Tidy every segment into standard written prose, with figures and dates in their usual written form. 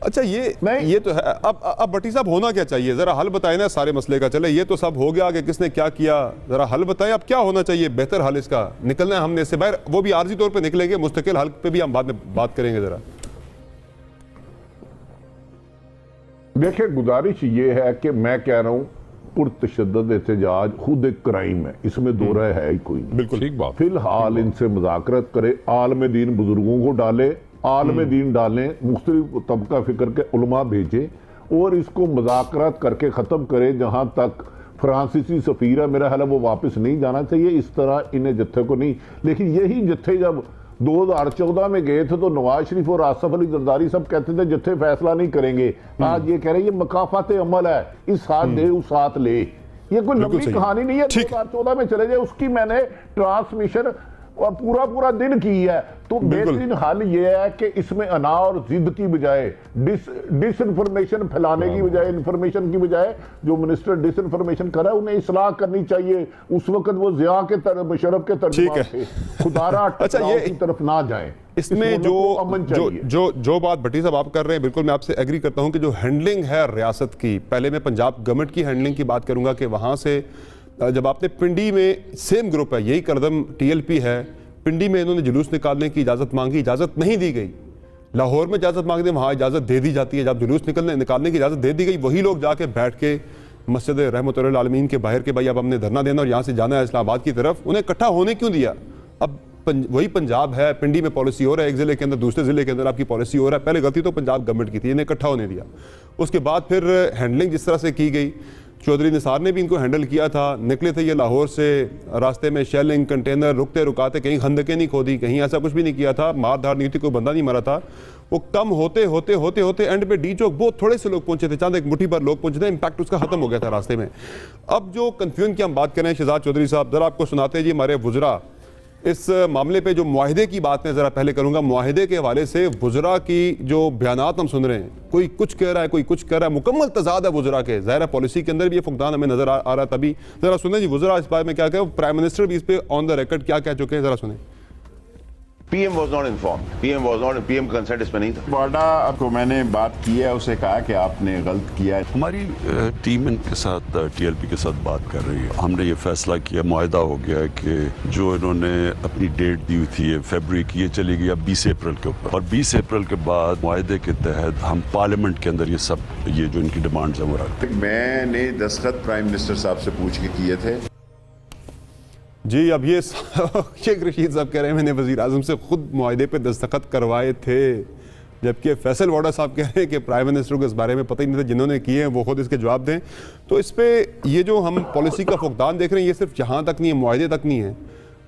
اچھا یہ تو ہے. اب بٹی صاحب ہونا کیا چاہیے؟ ذرا حل بتائیں نا سارے مسئلے کا. چلے یہ تو سب ہو گیا کہ کس نے کیا کیا, ذرا حل بتائیں اب کیا ہونا چاہیے بہتر حل اس کا. نکلنا ہے ہم نے اس سے باہر, وہ بھی عارضی طور پہ نکلیں گے, مستقل حل پہ بھی ہم بعد میں بات کریں گے. ذرا دیکھیں, گزارش یہ ہے کہ میں کہہ رہا ہوں پرتشدد احتجاج خود ایک کرائم ہے, اس میں دو رائے ہے ہی کوئی نہیں. بالکل ٹھیک بات. فی الحال ان سے مذاکرت کرے, عالم دین بزرگوں کو ڈالے, عالم دین ڈالیں, مختلف طبقہ فکر کے علماء بھیجیں اور اس کو مذاکرات کر کے ختم کرے. جہاں تک فرانسیسی سفیر ہے, میرا خیال ہے وہ واپس نہیں جانا چاہیے. اس طرح انہیں جتھے کو نہیں, لیکن یہی جتھے جب 2014 میں گئے تھے تو نواز شریف اور آصف علی زرداری سب کہتے تھے جتھے فیصلہ نہیں کریں گے. آج یہ کہہ رہے ہیں یہ مکافات عمل ہے, اس ہاتھ دے اس ہاتھ لے. یہ کوئی لمبی کہانی نہیں ہے. 2014 میں چلے جائے, اس کی میں نے ٹرانسمیشن پورا دن کی ہے. تو بہترین حل یہ ہے کہ اس میں انا اور ضد کی بجائے, ڈس انفارمیشن پھیلانے کی بجائے, انفارمیشن کی بجائے, جو منسٹر ڈس انفارمیشن کر رہا ہے انہیں اصلاح کرنی چاہیے. اس وقت وہ ضیاء کے مشرف کے ترجمہ تھے, خدارہ ٹکراؤ کی طرف نہ جائیں. اس میں جو بات بھٹی صاحب آپ کر رہے ہیں, بالکل میں آپ سے ایگری کرتا ہوں کہ جو ہینڈلنگ ہے ریاست کی, پہلے میں پنجاب گورنمنٹ کی ہینڈلنگ کی بات کروں گا کہ وہاں سے جب آپ نے پنڈی میں سیم گروپ ہے, یہی کردم ٹی ایل پی ہے, پنڈی میں انہوں نے جلوس نکالنے کی اجازت مانگی, اجازت نہیں دی گئی. لاہور میں اجازت مانگتے وہاں اجازت دے دی جاتی ہے. جب جلوس نکالنے کی اجازت دے دی گئی, وہی لوگ جا کے بیٹھ کے مسجد رحمت اللہ العالمین کے باہر کے بھائی اب ہم نے دھرنا دینا اور یہاں سے جانا ہے اسلام آباد کی طرف, انہیں اکٹھا ہونے کیوں دیا؟ اب وہی پنجاب ہے, پنڈی میں پالیسی ہو رہا ہے, ایک ضلع کے اندر دوسرے ضلع کے اندر آپ کی پالیسی ہو رہا ہے. پہلے غلطی تو پنجاب گورنمنٹ کی تھی, انہیں اکٹھا ہونے دیا. اس کے بعد پھر ہینڈلنگ جس طرح سے کی گئی, چودھری نثار نے بھی ان کو ہینڈل کیا تھا. نکلے تھے یہ لاہور سے, راستے میں شیلنگ کنٹینر رکتے رکاتے, کہیں خندقیں نہیں کھودی, کہیں ایسا کچھ بھی نہیں کیا تھا, مار دھار نہیں تھی, کوئی بندہ نہیں مرا تھا. وہ کم ہوتے اینڈ پہ ڈی چوک بہت تھوڑے سے لوگ پہنچے تھے, چاند ایک مٹھی پر لوگ پہنچے تھے, امپیکٹ اس کا ختم ہو گیا تھا راستے میں. اب جو کنفیوژن کی ہم بات کریں, شہزاد چودھری صاحب ذرا آپ کو سناتے ہیں جی ہمارے وزراء اس معاملے پہ جو معاہدے کی بات میں ذرا پہلے کروں گا. معاہدے کے حوالے سے وزراء کی جو بیانات ہم سن رہے ہیں, کوئی کچھ کہہ رہا ہے, کوئی کچھ کہہ رہا ہے, مکمل تضاد ہے وزراء کے. ظاہر ہے پالیسی کے اندر بھی یہ فقدان ہمیں نظر آ رہا ہے. تبھی ذرا سنیں جی وزراء اس بارے میں کیا کہے, پرائم منسٹر بھی اس پہ آن دا ریکارڈ کیا کہہ چکے ہیں, ذرا سنیں. P M was not informed, P M کا کنسنٹ اس پہ نہیں تھا. واڈا کو میں نے بات کی ہے, اسے کہا کہ آپ نے غلط کیا ہے. ہماری ٹیم ان کے ساتھ ٹی ایل پی کے ساتھ بات کر رہی ہے. ہم نے یہ فیصلہ کیا, معاہدہ ہو گیا کہ جو انہوں نے اپنی ڈیٹ دی ہوئی تھی فیبروری کی, یہ چلی گئی اب 20 اپریل کے اوپر, اور 20 اپریل کے بعد معاہدے کے تحت ہم پارلیمنٹ کے اندر یہ جو ان کی ڈیمانڈز ہیں وہ رکھتے ہیں. میں نے دستخط پرائم منسٹر صاحب سے پوچھ کے کیے تھے. جی اب یہ شیخ رشید صاحب کہہ رہے ہیں میں نے وزیر اعظم سے خود معاہدے پہ دستخط کروائے تھے, جبکہ فیصل واڈا صاحب کہہ رہے ہیں کہ پرائم منسٹر کو اس بارے میں پتہ ہی نہیں تھا, جنہوں نے کیے ہیں وہ خود اس کے جواب دیں. تو اس پہ یہ جو ہم پالیسی کا فقدان دیکھ رہے ہیں, یہ صرف یہاں تک نہیں ہے, معاہدے تک نہیں ہے,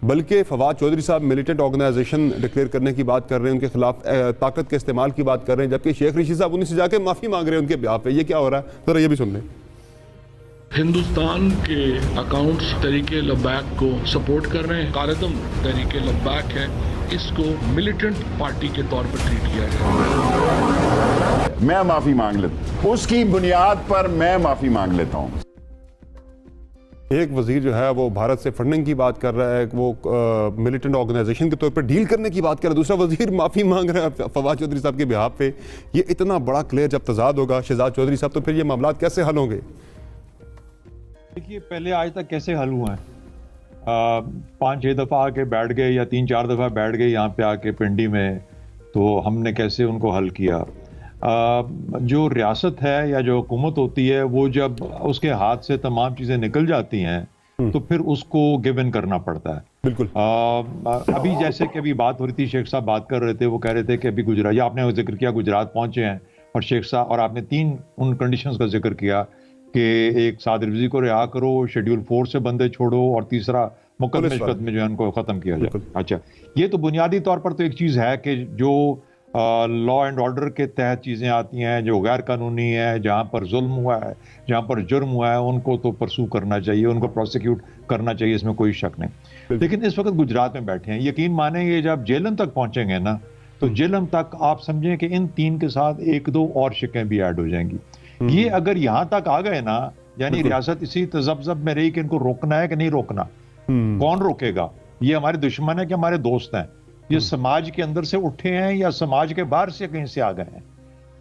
بلکہ فواد چودھری صاحب ملیٹنٹ آرگنائزیشن ڈکلیئر کرنے کی بات کر رہے ہیں, ان کے خلاف طاقت کے استعمال کی بات کر رہے ہیں, جبکہ شیخ رشید صاحب انہیں سے جا کے معافی مانگ رہے ہیں ان کے بیاف پہ. یہ کیا ہو رہا ہے, ذرا یہ بھی سن لیں. ہندوستان کے اکاؤنٹس تحریک لبیک کو سپورٹ کر رہے ہیں. قائدم تحریک لبیک ہے, اس کو ملیٹنٹ پارٹی کے طور پر ٹریٹ کیا جائے. میں معافی مانگ لیتا ہوں, اس کی بنیاد پر میں معافی مانگ لیتا ہوں. ایک وزیر جو ہے وہ بھارت سے فنڈنگ کی بات کر رہا ہے, وہ ملیٹنٹ آرگنائزیشن کے طور پر ڈیل کرنے کی بات کر رہا ہے, دوسرا وزیر معافی مانگ رہا ہے فواد چودھری صاحب کے بہاف پہ. یہ اتنا بڑا کلیئر جب تضاد ہوگا شہزاد چودھری صاحب, تو پھر یہ معاملات کیسے حل ہوں گے؟ دیکھیے پہلے آج تک کیسے حل ہوئے ہیں, 5-6 دفعہ آ کے بیٹھ گئے یا 3-4 دفعہ بیٹھ گئے یہاں پہ آ کے پنڈی میں, تو ہم نے کیسے ان کو حل کیا. جو ریاست ہے یا جو حکومت ہوتی ہے, وہ جب اس کے ہاتھ سے تمام چیزیں نکل جاتی ہیں تو پھر اس کو گیو ان کرنا پڑتا ہے. بالکل. ابھی جیسے کہ ابھی بات ہو رہی تھی, شیخ صاحب بات کر رہے تھے, وہ کہہ رہے تھے کہ ابھی گجرات, یا آپ نے ذکر کیا گجرات پہنچے ہیں, اور شیخ صاحب اور آپ نے 3 ان کنڈیشنز کا ذکر کیا کہ ایک سعد رضوی کو رہا کرو, شیڈیول 4 سے بندے چھوڑو, اور تیسرا مقدمے میں جو ہے ان کو ختم کیا جائے. اچھا, یہ تو بنیادی طور پر تو ایک چیز ہے کہ جو لا اینڈ آرڈر کے تحت چیزیں آتی ہیں, جو غیر قانونی ہے, جہاں پر ظلم ہوا ہے, جہاں پر جرم ہوا ہے, ان کو تو پرسو کرنا چاہیے, ان کو پروسیکیوٹ کرنا چاہیے, اس میں کوئی شک نہیں. لیکن اس وقت گجرات میں بیٹھے ہیں, یقین مانیں گے جب جیلم تک پہنچیں گے نا, تو جیلم تک آپ سمجھیں کہ ان 3 کے ساتھ 1-2 اور شکیں بھی ایڈ ہو جائیں گی. یہ اگر یہاں تک آ گئے نا, یعنی ریاست اسی تذبذب میں رہی کہ ان کو روکنا ہے کہ نہیں روکنا, کون روکے گا؟ یہ ہمارے دشمن ہے کہ ہمارے دوست ہیں؟ یہ سماج کے اندر سے اٹھے ہیں یا سماج کے باہر سے کہیں سے آ گئے ہیں؟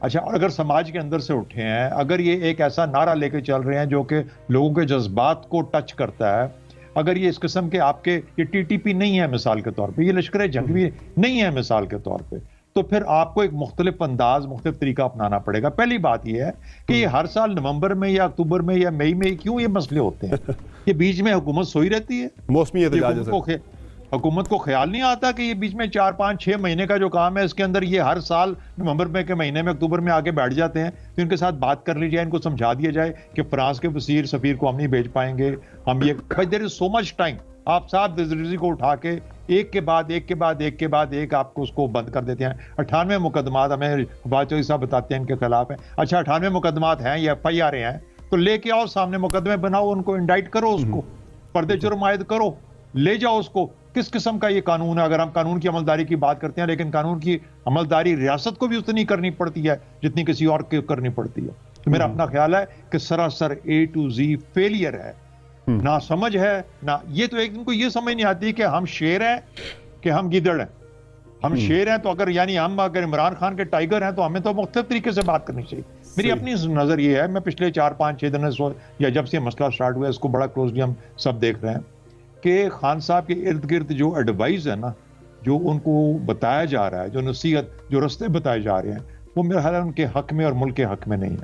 اچھا، اور اگر سماج کے اندر سے اٹھے ہیں، اگر یہ ایک ایسا نعرہ لے کے چل رہے ہیں جو کہ لوگوں کے جذبات کو ٹچ کرتا ہے، اگر یہ اس قسم کے آپ کے یہ ٹی ٹی پی نہیں ہے مثال کے طور پہ، یہ لشکر جنگ بھی نہیں ہے مثال کے طور پہ، تو پھر آپ کو ایک مختلف انداز، مختلف طریقہ اپنانا پڑے گا. پہلی بات یہ ہے کہ یہ ہر سال نومبر میں یا اکتوبر میں یا مئی میں کیوں یہ مسئلے ہوتے ہیں؟ یہ بیچ میں حکومت سوئی رہتی ہے. موسمی احتجاج ہے. حکومت کو خیال نہیں آتا کہ یہ بیچ میں 4 5 6 مہینے کا جو کام ہے اس کے اندر یہ ہر سال نومبر میں کے مہینے میں اکتوبر میں آگے بیٹھ جاتے ہیں، تو ان کے ساتھ بات کر لی جائے، ان کو سمجھا دیا جائے کہ فرانس کے وزیر سفیر کو ہم نہیں بھیج پائیں گے، ہم یہ بھائی دیر از سو مچ ٹائم. آپ صاحب ریزی کو اٹھا کے ایک کے بعد ایک کے بعد ایک کے بعد ایک آپ کو اس کو بند کر دیتے ہیں. 98 مقدمات ہمیں حفاظ چودھری صاحب بتاتے ہیں ان کے خلاف ہیں. اچھا 98 مقدمات ہیں، یہ ایف آئی آر ہیں، تو لے کے آؤ سامنے مقدمے بناؤ، ان کو انڈائٹ کرو، اس کو پردے جرم عائد کرو، لے جاؤ اس کو. کس قسم کا یہ قانون ہے؟ اگر ہم قانون کی عملداری کی بات کرتے ہیں، لیکن قانون کی عملداری ریاست کو بھی اتنی کرنی پڑتی ہے جتنی کسی اور کی کرنی پڑتی ہے. تو میرا اپنا خیال ہے کہ سراسر اے ٹو زی فیلئر ہے، نہ سمجھ ہے نہ یہ. تو ایک دن کو یہ سمجھ نہیں آتی کہ ہم شیر ہیں کہ ہم گیدڑ ہیں. ہم شیر ہیں تو اگر یعنی ہم اگر عمران خان کے ٹائیگر ہیں تو ہمیں تو مختلف طریقے سے بات کرنی چاہیے. میری اپنی نظر یہ ہے، میں پچھلے 4 5 6 دن یا جب سے یہ مسئلہ سٹارٹ ہوا ہے اس کو بڑا کلوزلی ہم سب دیکھ رہے ہیں کہ خان صاحب کے ارد گرد جو ایڈوائز ہے نا، جو ان کو بتایا جا رہا ہے، جو نصیحت، جو رستے بتائے جا رہے ہیں، وہ میرا خیال ہے ان کے حق میں اور ملک کے حق میں نہیں ہے.